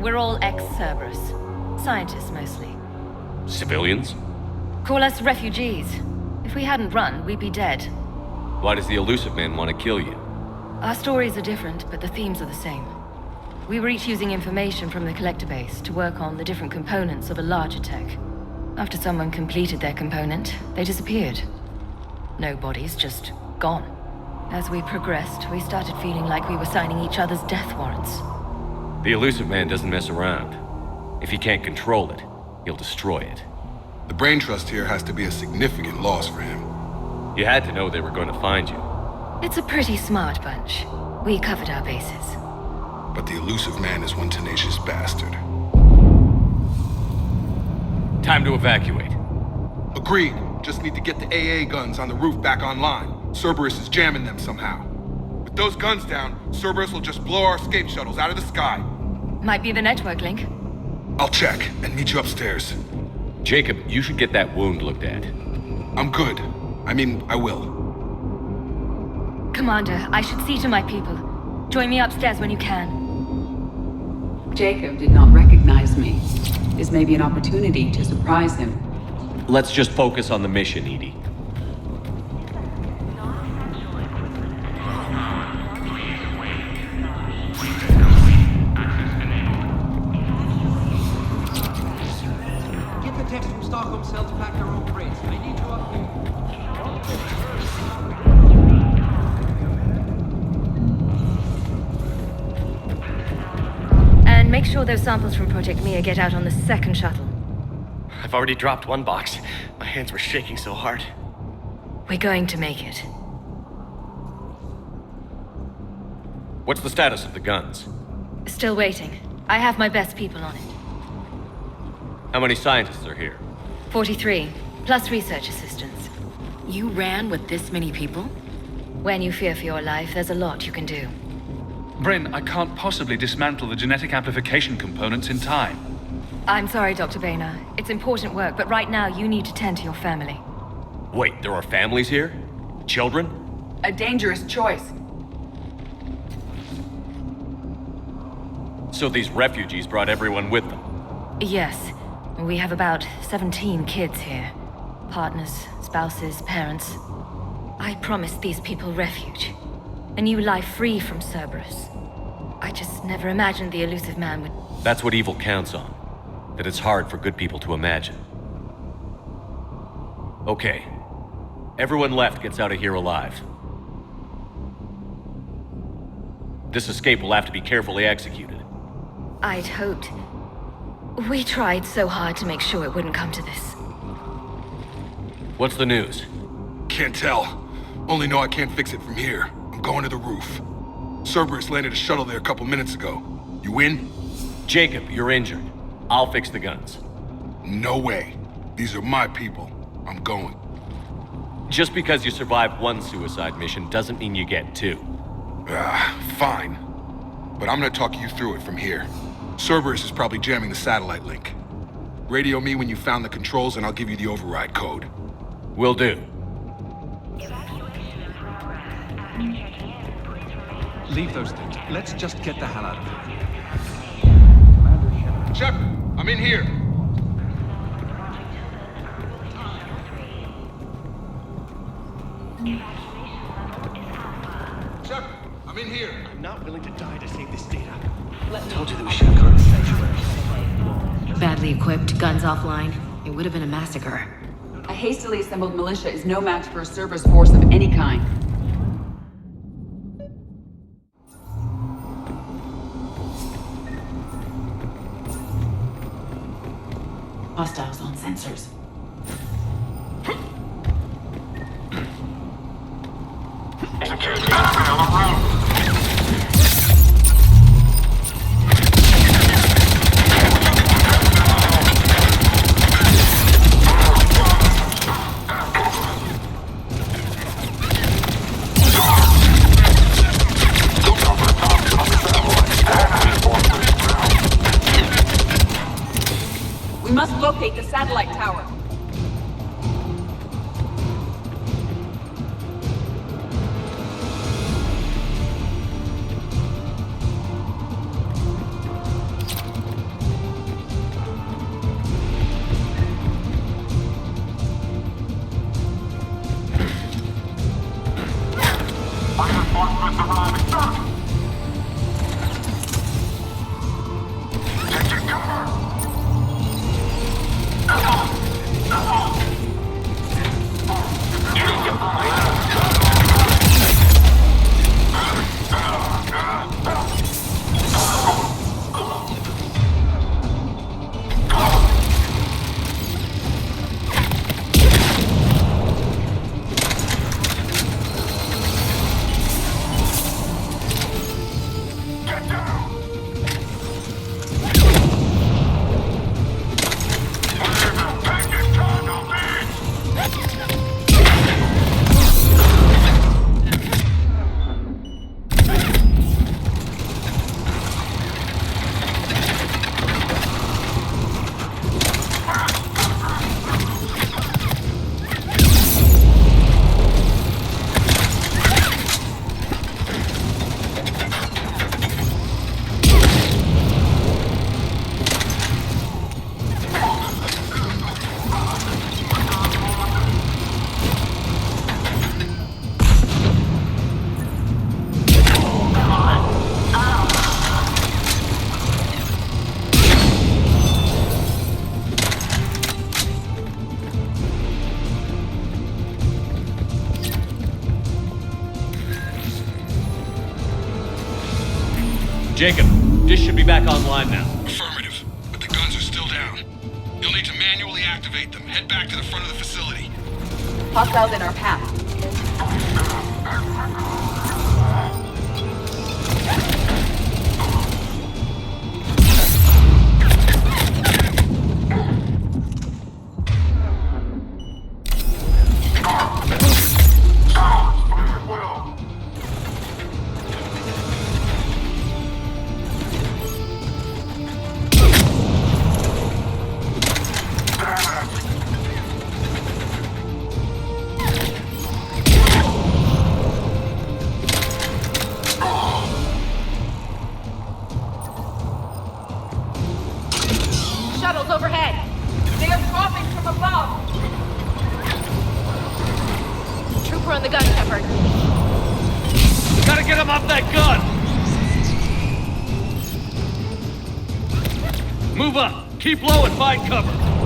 We're all ex-Cerberus. Scientists, mostly. Civilians? Call us refugees. If we hadn't run, we'd be dead. Why does the elusive man want to kill you? Our stories are different, but the themes are the same. We were each using information from the collector base to work on the different components of a larger tech. After someone completed their component, they disappeared. No bodies, just gone. As we progressed, we started feeling like we were signing each other's death warrants. The elusive man doesn't mess around. If he can't control it, he'll destroy it. The brain trust here has to be a significant loss for him. You had to know they were going to find you. It's a pretty smart bunch. We covered our bases. But the elusive man is one tenacious bastard. Time to evacuate. Agreed. Just need to get the AA guns on the roof back online. Cerberus is jamming them somehow. With those guns down, Cerberus will just blow our escape shuttles out of the sky. Might be the network link. I'll check and meet you upstairs. Jacob, you should get that wound looked at. I'm good. I mean, I will. Commander, I should see to my people. Join me upstairs when you can. Jacob did not recognize me. This may be an opportunity to surprise him. Let's just focus on the mission, Edie. Get the text from Stockholm Cell to pack their own crates. I need you up here. And make sure those samples from Project Mia get out on the second shuttle. I've already dropped one box. My hands were shaking so hard. We're going to make it. What's the status of the guns? Still waiting. I have my best people on it. How many scientists are here? 43, plus research assistants. You ran with this many people? When you fear for your life, there's a lot you can do. Bryn, I can't possibly dismantle the genetic amplification components in time. I'm sorry, Dr. Boehner. It's important work, but right now you need to tend to your family. Wait, there are families here? Children? A dangerous choice. So these refugees brought everyone with them? Yes. We have about 17 kids here. Partners, spouses, parents. I promised these people refuge. A new life free from Cerberus. I just never imagined the elusive man would... That's what evil counts on. That it's hard for good people to imagine. Okay. Everyone left gets out of here alive. This escape will have to be carefully executed. I'd hoped. We tried so hard to make sure it wouldn't come to this. What's the news? Can't tell. Only know I can't fix it from here. I'm going to the roof. Cerberus landed a shuttle there a couple minutes ago. You in? Jacob, you're injured. I'll fix the guns. No way. These are my people. I'm going. Just because you survived one suicide mission doesn't mean you get two. Fine. But I'm gonna talk you through it from here. Cerberus is probably jamming the satellite link. Radio me when you found the controls and I'll give you the override code. Will do. Leave those things. Let's just get the hell out of here. Shepard, I'm in here. Shepard, I'm in here. I'm not willing to die to save this data. Told you that we should have gone to Sanctuary. Badly equipped, guns offline. It would have been a massacre. A hastily assembled militia is no match for a Cerberus force of any kind. Hostiles on sensors. We must locate the satellite tower. Reinforcements arriving, sir! Taking cover! Jacob, dish should be back online now. Affirmative, but the guns are still down. You'll need to manually activate them. Head back to the front of the facility. Hostiles in our path. Move up! Keep low and find cover!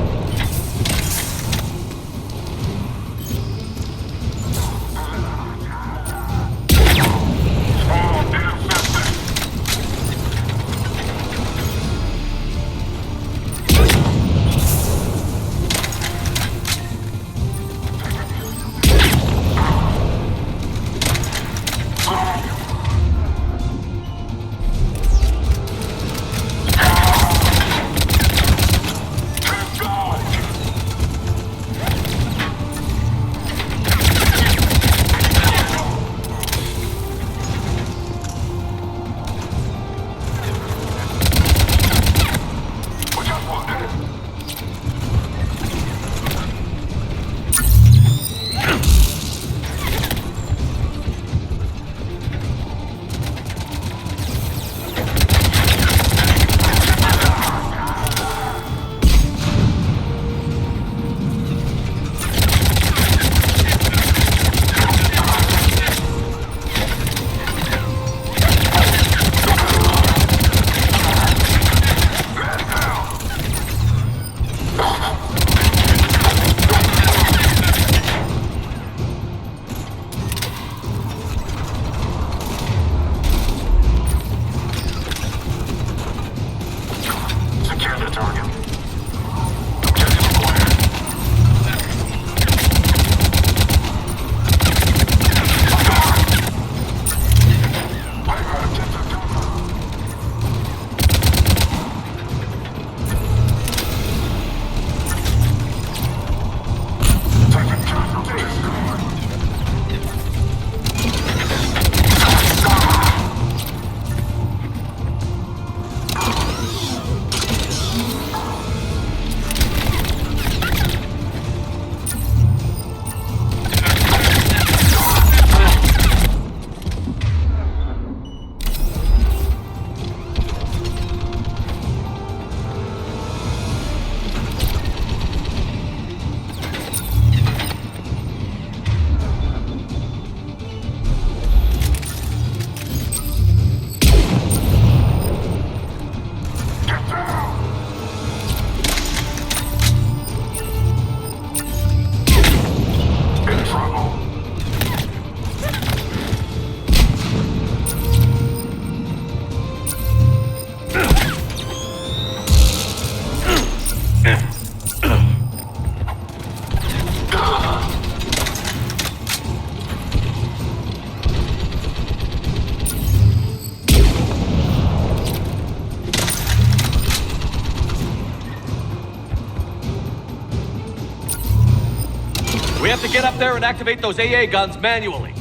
We have to get up there and activate those AA guns manually.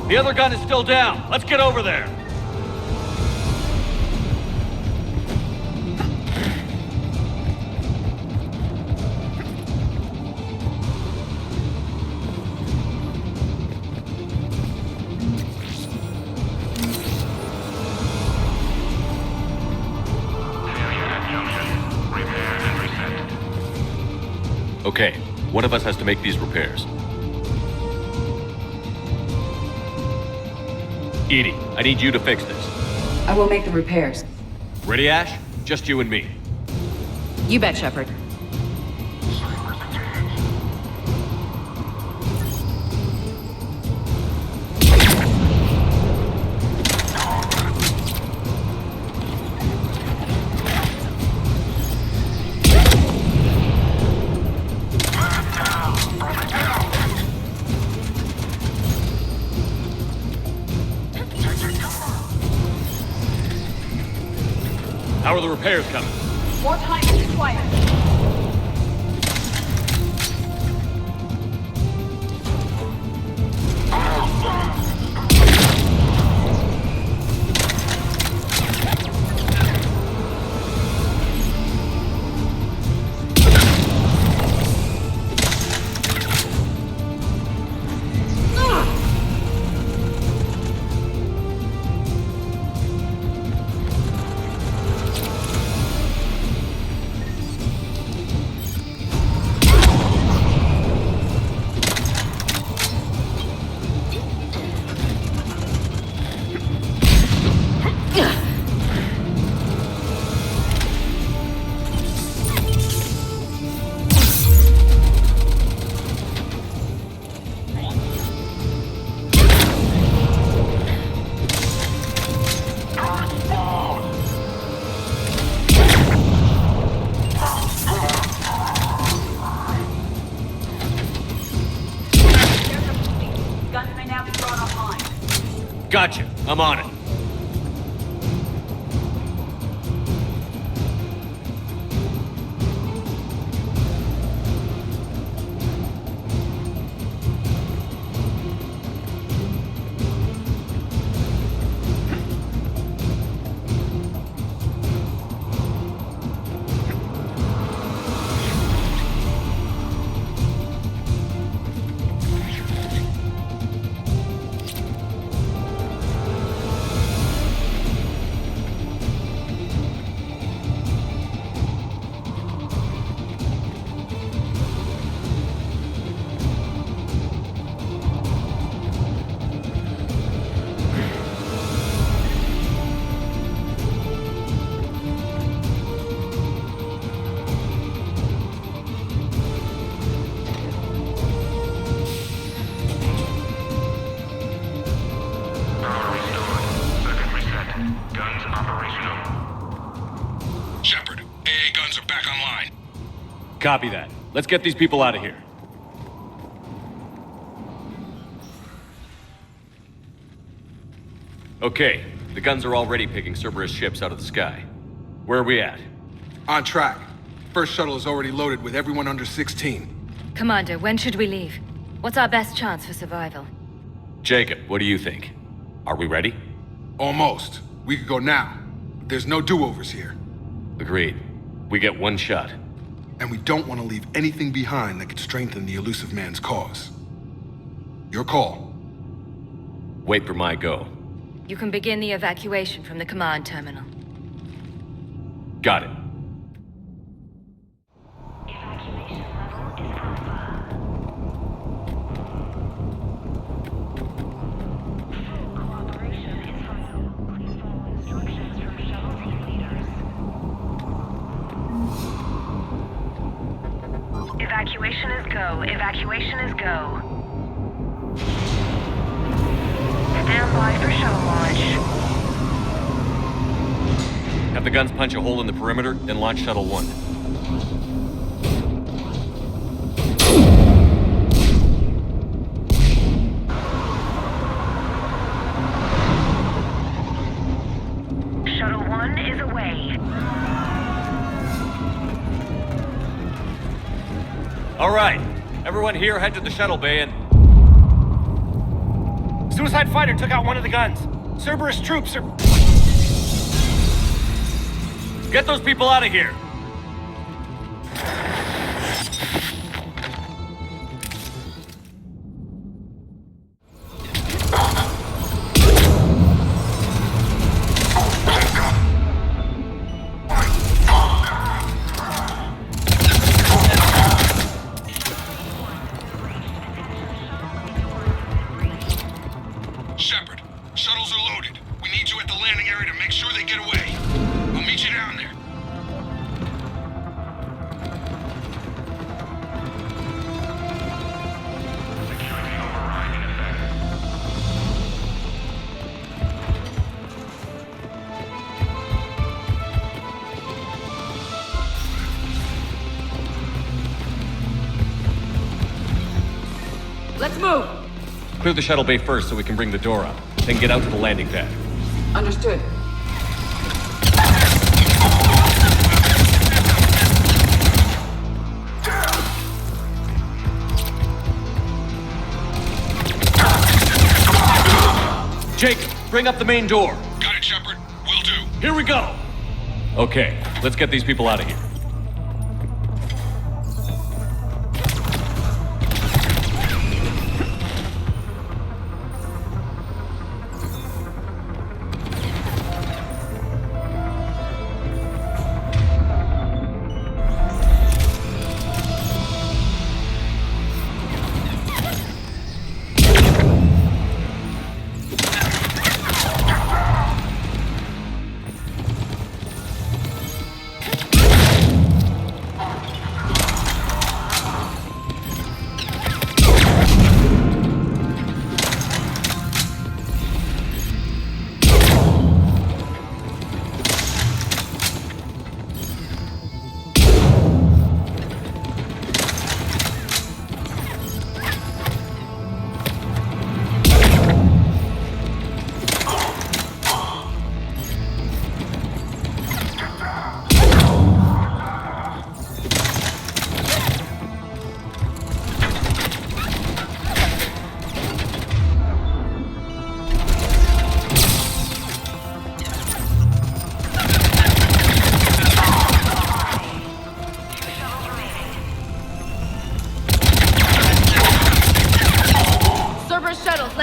The other gun is still down. Let's get over there. Okay, one of us has to make these repairs. Edie, I need you to fix this. I will make the repairs. Ready, Ash? Just you and me. You bet, Shepard. How are the repairs coming? More time is required. Gotcha. I'm on it. Shepard, AA guns are back online. Copy that. Let's get these people out of here. Okay, the guns are already picking Cerberus ships out of the sky. Where are we at? On track. First shuttle is already loaded with everyone under 16. Commander, when should we leave? What's our best chance for survival? Jacob, what do you think? Are we ready? Almost. We could go now. But there's no do-overs here. Agreed. We get one shot. And we don't want to leave anything behind that could strengthen the elusive man's cause. Your call. Wait for my go. You can begin the evacuation from the command terminal. Got it. Evacuation is go. Evacuation is go. Stand by for shuttle launch. Have the guns punch a hole in the perimeter, then launch Shuttle 1. Shuttle 1 is away. All right. Everyone here head to the shuttle bay and... Suicide fighter took out one of the guns. Cerberus troops are... Get those people out of here! Shepard, shuttles are loaded. We need you at the landing area to make sure they get away. I'll meet you down there. Let's move! Clear the shuttle bay first so we can bring the door up. Then get out to the landing pad. Understood. Jake, bring up the main door. Got it, Shepard. Will do. Here we go! Okay, let's get these people out of here.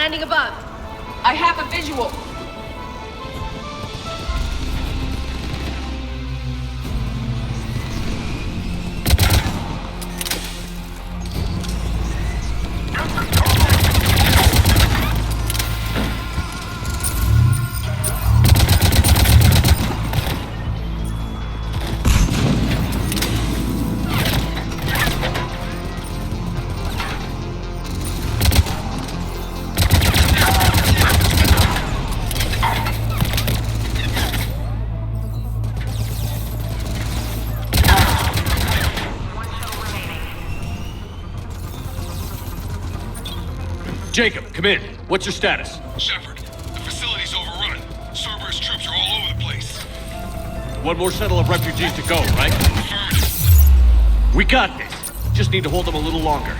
landing above. I have a visual. Jacob, come in. What's your status? Shepard, the facility's overrun. Cerberus troops are all over the place. One more shuttle of refugees to go, right? We got this. Just need to hold them a little longer.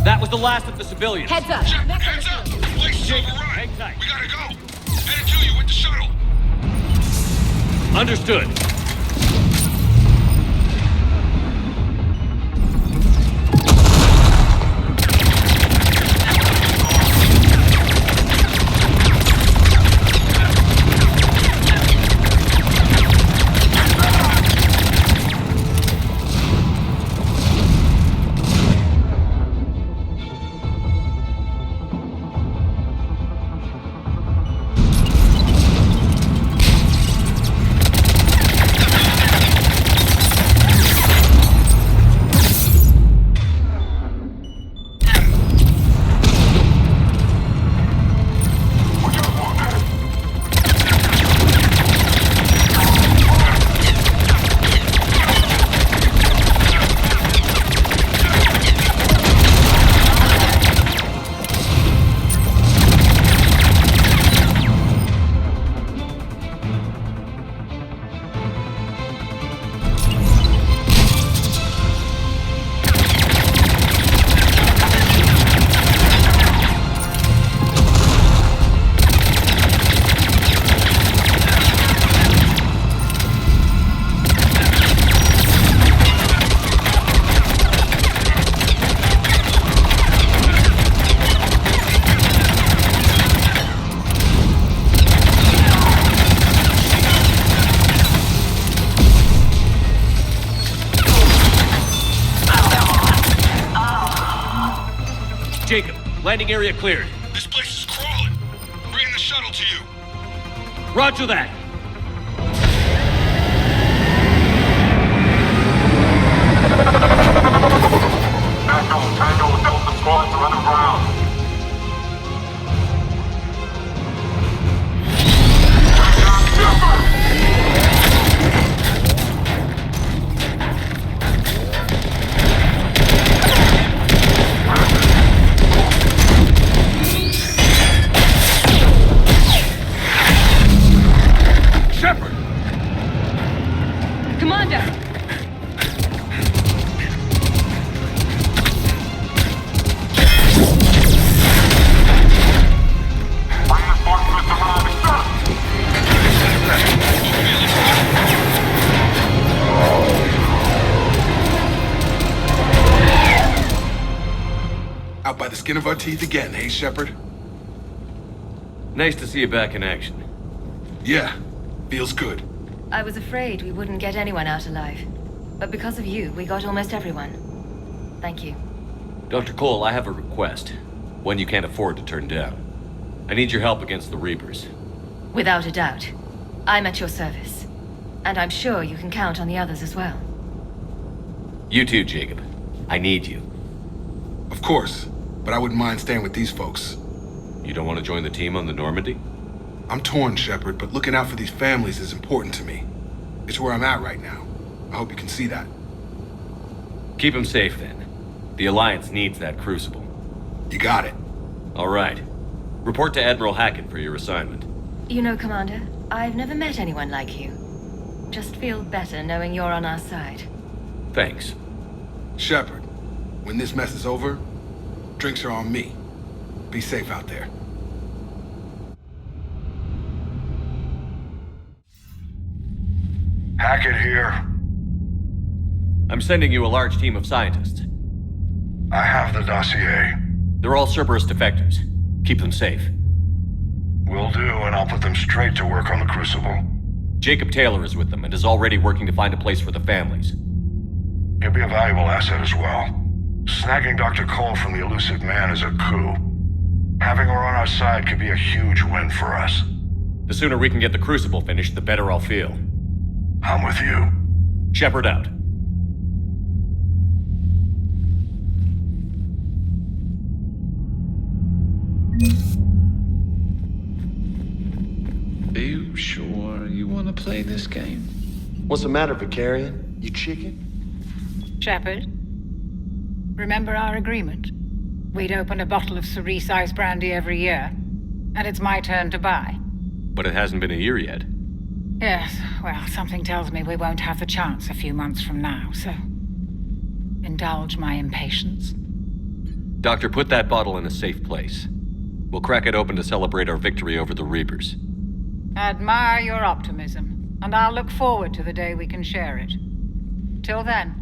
That was the last of the civilians. Heads up. Shepard, heads up! The place is overrun. Hang tight. We gotta go. Headed to you with the shuttle. Understood. Jacob, landing area cleared. This place is crawling. Bringing the shuttle to you. Roger that. Tango, Delta squads are underground. by the skin of our teeth again, hey, Shepard? Nice to see you back in action. Yeah, feels good. I was afraid we wouldn't get anyone out alive. But because of you, we got almost everyone. Thank you. Dr. Cole, I have a request. One you can't afford to turn down. I need your help against the Reapers. Without a doubt. I'm at your service. And I'm sure you can count on the others as well. You too, Jacob. I need you. Of course, but I wouldn't mind staying with these folks. You don't want to join the team on the Normandy? I'm torn, Shepard, but looking out for these families is important to me. It's where I'm at right now. I hope you can see that. Keep them safe, then. The Alliance needs that crucible. You got it. All right. Report to Admiral Hackett for your assignment. You know, Commander, I've never met anyone like you. Just feel better knowing you're on our side. Thanks. Shepard, when this mess is over, drinks are on me. Be safe out there. Hackett here. I'm sending you a large team of scientists. I have the dossier. They're all Cerberus defectors. Keep them safe. Will do, and I'll put them straight to work on the Crucible. Jacob Taylor is with them and is already working to find a place for the families. He'll be a valuable asset as well. Snagging Dr. Cole from the elusive man is a coup. Having her on our side could be a huge win for us. The sooner we can get the Crucible finished, the better I'll feel. I'm with you. Shepard out. Are you sure you want to play this game? What's the matter, Vicarian? You chicken? Shepard, remember our agreement? We'd open a bottle of cerise ice brandy every year, and it's my turn to buy. But it hasn't been a year yet. Yes, well, something tells me we won't have the chance a few months from now, so indulge my impatience. Doctor, put that bottle in a safe place. We'll crack it open to celebrate our victory over the Reapers. Admire your optimism, and I'll look forward to the day we can share it. Till then,